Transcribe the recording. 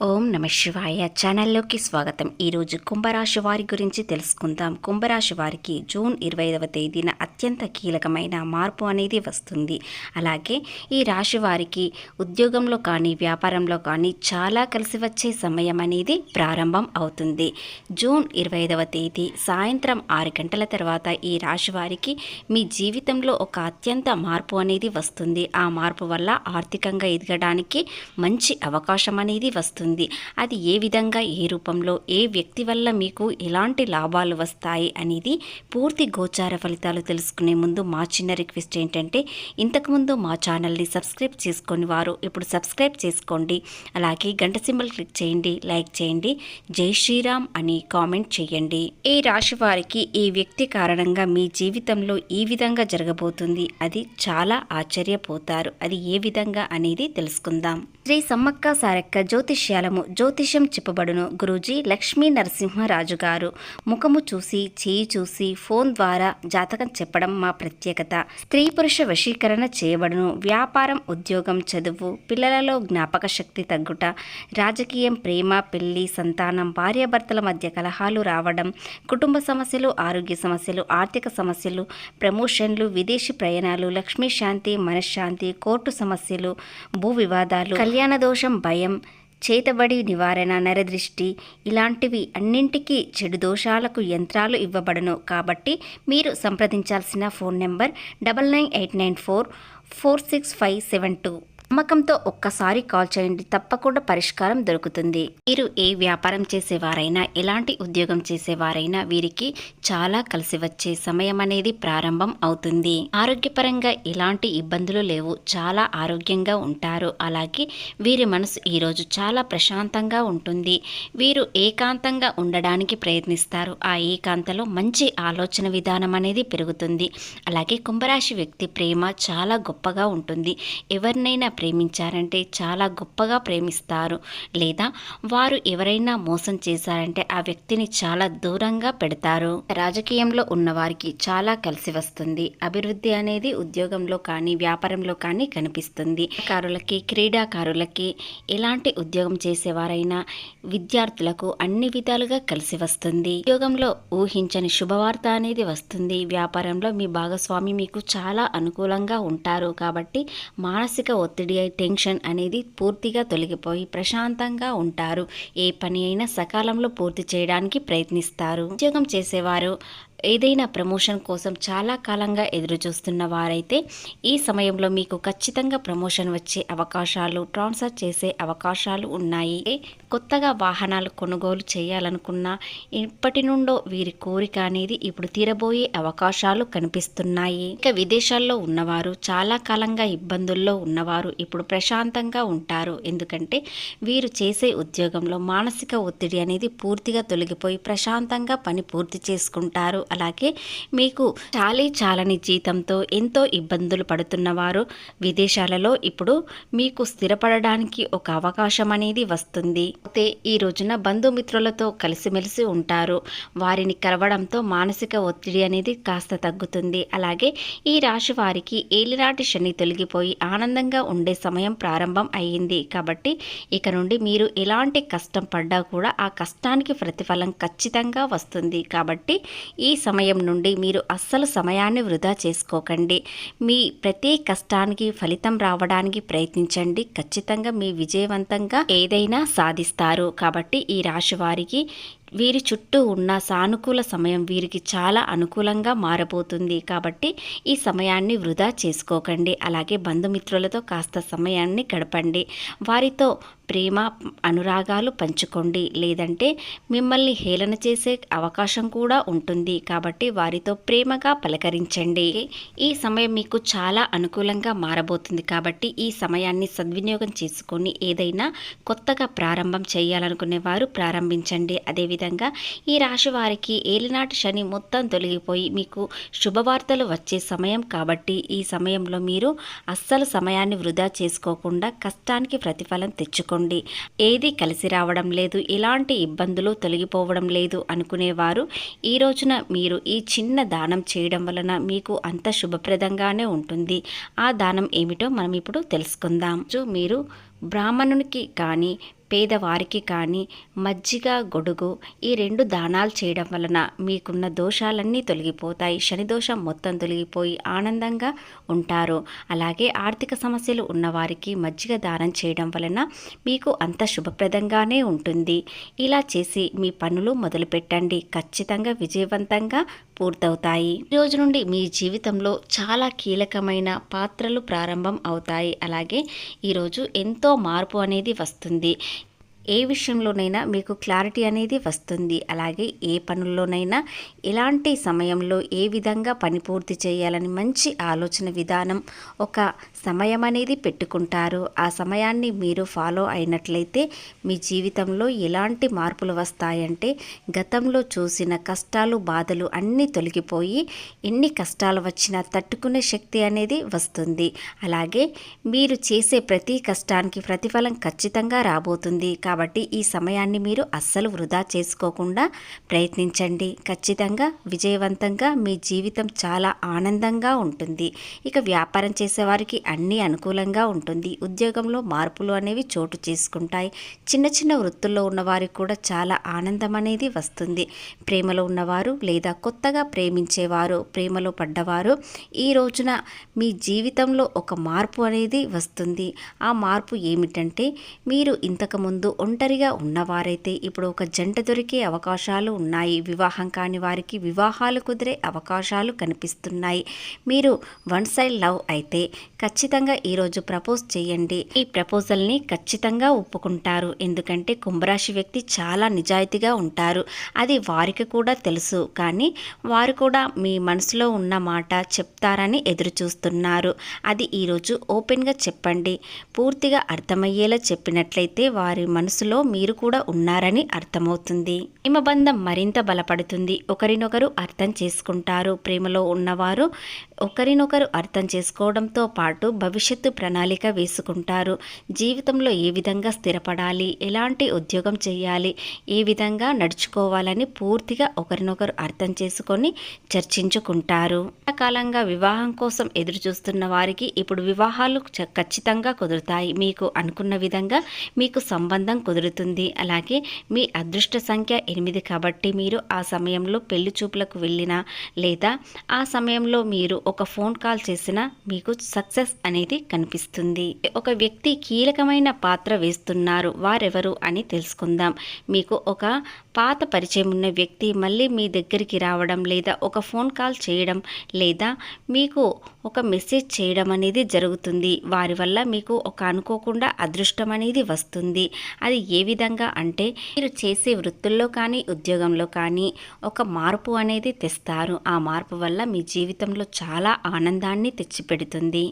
ఓం నమ శివాయ ఛానల్లోకి స్వాగతం. ఈరోజు కుంభరాశి వారి గురించి తెలుసుకుందాం. కుంభరాశి వారికి జూన్ 25వ తేదీన అత్యంత కీలకమైన మార్పు అనేది వస్తుంది. అలాగే ఈ రాశి వారికి ఉద్యోగంలో కానీ వ్యాపారంలో కానీ చాలా కలిసి వచ్చే సమయం అనేది ప్రారంభం అవుతుంది. జూన్ 25వ తేదీ సాయంత్రం 6 గంటల తర్వాత ఈ రాశి వారికి మీ జీవితంలో ఒక అత్యంత మార్పు అనేది వస్తుంది. ఆ మార్పు వల్ల ఆర్థికంగా ఎదగడానికి మంచి అవకాశం అనేది వస్తుంది. అది ఏ విధంగా, ఏ రూపంలో, ఏ వ్యక్తి వల్ల మీకు ఎలాంటి లాభాలు వస్తాయి అనేది పూర్తి గోచార ఫలితాలు తెలుసుకునే ముందు మా చిన్న రిక్వెస్ట్ ఏంటంటే, ఇంతకుముందు మా ఛానల్ని సబ్స్క్రైబ్ చేసుకొని వారు ఇప్పుడు సబ్స్క్రైబ్ చేసుకోండి. అలాగే గంట సింబల్ క్లిక్ చేయండి, లైక్ చేయండి, జై శ్రీరామ్ అని కామెంట్ చేయండి. ఈ రాశి వారికి ఈ వ్యక్తి కారణంగా మీ జీవితంలో ఈ విధంగా జరగబోతుంది. అది చాలా ఆశ్చర్యపోతారు. అది ఏ విధంగా అనేది తెలుసుకుందాం. శ్రీ సమ్మక్క సారక్క జ్యోతిష్యం చెప్పబడును. గురూజీ లక్ష్మీ నరసింహరాజు గారు ముఖము చూసి, చేయి చూసి, ఫోన్ ద్వారా జాతకం చెప్పడం మా ప్రత్యేకత. స్త్రీ పురుష వశీకరణ చేయబడును. వ్యాపారం, ఉద్యోగం, చదువు, పిల్లలలో జ్ఞాపక శక్తి తగ్గుట, రాజకీయం, ప్రేమ, పెళ్లి, సంతానం, భార్యాభర్తల మధ్య కలహాలు రావడం, కుటుంబ సమస్యలు, ఆరోగ్య సమస్యలు, ఆర్థిక సమస్యలు, ప్రమోషన్లు, విదేశీ ప్రయాణాలు, లక్ష్మీ శాంతి, మనశ్శాంతి, కోర్టు సమస్యలు, భూ వివాదాలు, కళ్యాణ దోషం, భయం, చేతబడి నివారణ, నరదృష్టి, ఇలాంటివి అన్నింటికీ చెడు దోషాలకు యంత్రాలు ఇవ్వబడును. కాబట్టి మీరు సంప్రదించాల్సిన ఫోన్ నెంబర్ 9984465572. నమ్మకంతో ఒక్కసారి కాల్ చేయండి, తప్పకుండా పరిష్కారం దొరుకుతుంది. మీరు ఏ వ్యాపారం చేసేవారైనా, ఎలాంటి ఉద్యోగం చేసేవారైనా వీరికి చాలా కలిసి వచ్చే సమయం అనేది ప్రారంభం అవుతుంది. ఆరోగ్యపరంగా ఎలాంటి ఇబ్బందులు లేవు, చాలా ఆరోగ్యంగా ఉంటారు. అలాగే వీరి మనసు ఈరోజు చాలా ప్రశాంతంగా ఉంటుంది. వీరు ఏకాంతంగా ఉండడానికి ప్రయత్నిస్తారు. ఆ ఏకాంతలో మంచి ఆలోచన విధానం అనేది పెరుగుతుంది. అలాగే కుంభరాశి వ్యక్తి ప్రేమ చాలా గొప్పగా ఉంటుంది. ఎవరినైనా ప్రేమించారంటే చాలా గొప్పగా ప్రేమిస్తారు. లేదా వారు ఎవరైనా మోసం చేశారంటే ఆ వ్యక్తిని చాలా దూరంగా పెడతారు. రాజకీయంలో ఉన్నవారికి చాలా కలిసి వస్తుంది. అభివృద్ధి అనేది ఉద్యోగంలో కానీ వ్యాపారంలో కానీ కనిపిస్తుంది. క్రీడాకారులకి, ఎలాంటి ఉద్యోగం చేసేవారైనా, విద్యార్థులకు అన్ని విధాలుగా కలిసి వస్తుంది. ఉద్యోగంలో ఊహించని శుభవార్త అనేది వస్తుంది. వ్యాపారంలో మీ భాగస్వామి మీకు చాలా అనుకూలంగా ఉంటారు. కాబట్టి మానసిక ఒత్తిడి, టెన్షన్ అనేది పూర్తిగా తొలగిపోయి ప్రశాంతంగా ఉంటారు. ఏ పని అయినా సకాలంలో పూర్తి చేయడానికి ప్రయత్నిస్తారు. ఉద్యోగం చేసేవారు ఏదైనా ప్రమోషన్ కోసం చాలా కాలంగా ఎదురు చూస్తున్న వారైతే ఈ సమయంలో మీకు ఖచ్చితంగా ప్రమోషన్ వచ్చే అవకాశాలు, ట్రాన్స్ఫర్ చేసే అవకాశాలు ఉన్నాయి. కొత్తగా వాహనాలు కొనుగోలు చేయాలనుకున్న ఇప్పటి నుండో వీరి కోరిక అనేది ఇప్పుడు తీరబోయే అవకాశాలు కనిపిస్తున్నాయి. ఇక విదేశాల్లో ఉన్నవారు, చాలా కాలంగా ఇబ్బందుల్లో ఉన్నవారు ఇప్పుడు ప్రశాంతంగా ఉంటారు. ఎందుకంటే వీరు చేసే ఉద్యోగంలో మానసిక ఒత్తిడి అనేది పూర్తిగా తొలగిపోయి ప్రశాంతంగా పని పూర్తి చేసుకుంటారు. అలాగే మీకు చాలని జీతంతో ఎంతో ఇబ్బందులు పడుతున్నవారు విదేశాలలో ఇప్పుడు మీకు స్థిరపడడానికి ఒక అవకాశం అనేది వస్తుంది. అయితే ఈ రోజున బంధుమిత్రులతో కలిసిమెలిసి ఉంటారు. వారిని కలవడంతో మానసిక ఒత్తిడి అనేది కాస్త తగ్గుతుంది. అలాగే ఈ రాశి వారికి ఏలినాటి శని తొలగిపోయి ఆనందంగా ఉండే సమయం ప్రారంభం అయ్యింది. కాబట్టి ఇక నుండి మీరు ఎలాంటి కష్టం పడ్డా కూడా ఆ కష్టానికి ప్రతిఫలం ఖచ్చితంగా వస్తుంది. కాబట్టి ఈ సమయం నుండి మీరు అస్సలు సమయాన్ని వృధా చేసుకోకండి. మీ ప్రతి కష్టానికి ఫలితం రావడానికి ప్రయత్నించండి. ఖచ్చితంగా మీ విజయవంతంగా ఏదైనా సాధిస్తారు. కాబట్టి ఈ రాశి వారికి వీరి చుట్టూ ఉన్న సానుకూల సమయం వీరికి చాలా అనుకూలంగా మారబోతుంది. కాబట్టి ఈ సమయాన్ని వృధా చేసుకోకండి. అలాగే బంధుమిత్రులతో కాస్త సమయాన్ని గడపండి. వారితో ప్రేమ, అనురాగాలు పంచుకోండి. లేదంటే మిమ్మల్ని హేళన చేసే అవకాశం కూడా ఉంటుంది. కాబట్టి వారితో ప్రేమగా పలకరించండి. ఈ సమయం మీకు చాలా అనుకూలంగా మారబోతుంది. కాబట్టి ఈ సమయాన్ని సద్వినియోగం చేసుకొని ఏదైనా కొత్తగా ప్రారంభం చేయాలనుకునే వారు ప్రారంభించండి. అదేవిధంగా ఈ రాశి వారికి ఏలినాటి శని మొత్తం తొలగిపోయి మీకు శుభవార్తలు వచ్చే సమయం. కాబట్టి ఈ సమయంలో మీరు అస్సలు సమయాన్ని వృధా చేసుకోకుండా కష్టానికి ప్రతిఫలం తెచ్చుకోండి. ఏది కలిసి రావడం లేదు, ఎలాంటి ఇబ్బందులు తొలగిపోవడం లేదు అనుకునేవారు ఈ రోజున మీరు ఈ చిన్న దానం చేయడం వలన మీకు అంత శుభప్రదంగానే ఉంటుంది. ఆ దానం ఏమిటో మనం ఇప్పుడు తెలుసుకుందాం. మీరు బ్రాహ్మణునికి కానీ పేదవారికి కానీ మజ్జిగ, గొడుగు ఈ 2 దానాలు చేయడం వలన మీకున్న దోషాలన్నీ తొలగిపోతాయి. శని దోషం మొత్తం తొలగిపోయి ఆనందంగా ఉంటారు. అలాగే ఆర్థిక సమస్యలు ఉన్నవారికి మజ్జిగ దానం చేయడం వలన మీకు అంత శుభప్రదంగానే ఉంటుంది. ఇలా చేసి మీ పనులు మొదలుపెట్టండి. ఖచ్చితంగా విజయవంతంగా పూర్తవుతాయి. ఈ రోజు నుండి మీ జీవితంలో చాలా కీలకమైన పాత్రలు ప్రారంభం అవుతాయి. అలాగే ఈరోజు ఎంతో మార్పు అనేది వస్తుంది. ఏ విషయంలోనైనా మీకు క్లారిటీ అనేది వస్తుంది. అలాగే ఏ పనుల్లోనైనా ఎలాంటి సమయంలో ఏ విధంగా పని పూర్తి చేయాలని మంచి ఆలోచన విధానం, ఒక సమయం అనేది పెట్టుకుంటారు. ఆ సమయాన్ని మీరు ఫాలో అయినట్లయితే మీ జీవితంలో ఎలాంటి మార్పులు వస్తాయంటే గతంలో చూసిన కష్టాలు, బాధలు అన్నీ తొలగిపోయి ఎన్ని కష్టాలు వచ్చినా తట్టుకునే శక్తి అనేది వస్తుంది. అలాగే మీరు చేసే ప్రతి కష్టానికి ప్రతిఫలం ఖచ్చితంగా రాబోతుంది. కాబట్టి ఈ సమయాన్ని మీరు అస్సలు వృధా చేసుకోకుండా ప్రయత్నించండి. ఖచ్చితంగా విజయవంతంగా మీ జీవితం చాలా ఆనందంగా ఉంటుంది. ఇక వ్యాపారం చేసేవారికి అన్నీ అనుకూలంగా ఉంటుంది. ఉద్యోగంలో మార్పులు అనేవి చోటు చేసుకుంటాయి. చిన్న చిన్న వృత్తుల్లో ఉన్నవారికి కూడా చాలా ఆనందం అనేది వస్తుంది. ప్రేమలో ఉన్నవారు లేదా కొత్తగా ప్రేమించేవారు, ప్రేమలో పడ్డవారు ఈ రోజున మీ జీవితంలో ఒక మార్పు అనేది వస్తుంది. ఆ మార్పు ఏమిటంటే మీరు ఇంతకుముందు ఒంటరిగా ఉన్నవారైతే ఇప్పుడు ఒక జంట దొరికే అవకాశాలు ఉన్నాయి. వివాహం కాని వారికి వివాహాలు కుదిరే అవకాశాలు కనిపిస్తున్నాయి. మీరు వన్ సైడ్ లవ్ అయితే ఖచ్చితంగా ఈరోజు ప్రపోజ్ చేయండి. ఈ ప్రపోజల్ని ఖచ్చితంగా ఒప్పుకుంటారు. ఎందుకంటే కుంభరాశి వ్యక్తి చాలా నిజాయితీగా ఉంటారు. అది వారికి కూడా తెలుసు. కానీ వారు కూడా మీ మనసులో ఉన్న మాట చెప్తారని ఎదురు చూస్తున్నారు. అది ఈరోజు ఓపెన్గా చెప్పండి. పూర్తిగా అర్థమయ్యేలా చెప్పినట్లయితే వారి మనసులో మీరు కూడా ఉన్నారని అర్థమవుతుంది. ప్రేమ బంధం మరింత బలపడుతుంది. ఒకరినొకరు అర్థం చేసుకుంటారు. ప్రేమలో ఉన్నవారు ఒకరినొకరు అర్థం చేసుకోవడంతో పాటు భవిష్యత్తు ప్రణాళిక వేసుకుంటారు. జీవితంలో ఏ విధంగా స్థిరపడాలి, ఎలాంటి ఉద్యోగం చేయాలి, ఏ విధంగా నడుచుకోవాలని పూర్తిగా ఒకరినొకరు అర్థం చేసుకొని చర్చించుకుంటారు. కాలంగా వివాహం కోసం ఎదురు చూస్తున్న వారికి ఇప్పుడు వివాహాలు ఖచ్చితంగా కుదురుతాయి. మీకు అనుకున్న విధంగా మీకు సంబంధం కుదురుతుంది. అలాగే మీ అదృష్ట సంఖ్య 8 కాబట్టి మీరు ఆ సమయంలో పెళ్లి చూపులకు వెళ్ళినా లేదా ఆ సమయంలో మీరు ఒక ఫోన్ కాల్ చేసినా మీకు సక్సెస్ అనేది కనిపిస్తుంది. ఒక వ్యక్తి కీలకమైన పాత్ర వేస్తున్నారు. వారెవరు అని తెలుసుకుందాం. మీకు ఒక పాత పరిచయం ఉన్న వ్యక్తి మళ్ళీ మీ దగ్గరికి రావడం లేదా ఒక ఫోన్ కాల్ చేయడం లేదా మీకు ఒక మెసేజ్ చేయడం అనేది జరుగుతుంది. వారి వల్ల మీకు ఒక అనుకోకుండా అదృష్టం అనేది వస్తుంది. అది ఏ విధంగా అంటే మీరు చేసే వృత్తుల్లో కానీ ఉద్యోగంలో కానీ ఒక మార్పు అనేది తెస్తారు. ఆ మార్పు వల్ల మీ జీవితంలో చాలా ఆనందాన్ని తెచ్చిపెడుతుంది.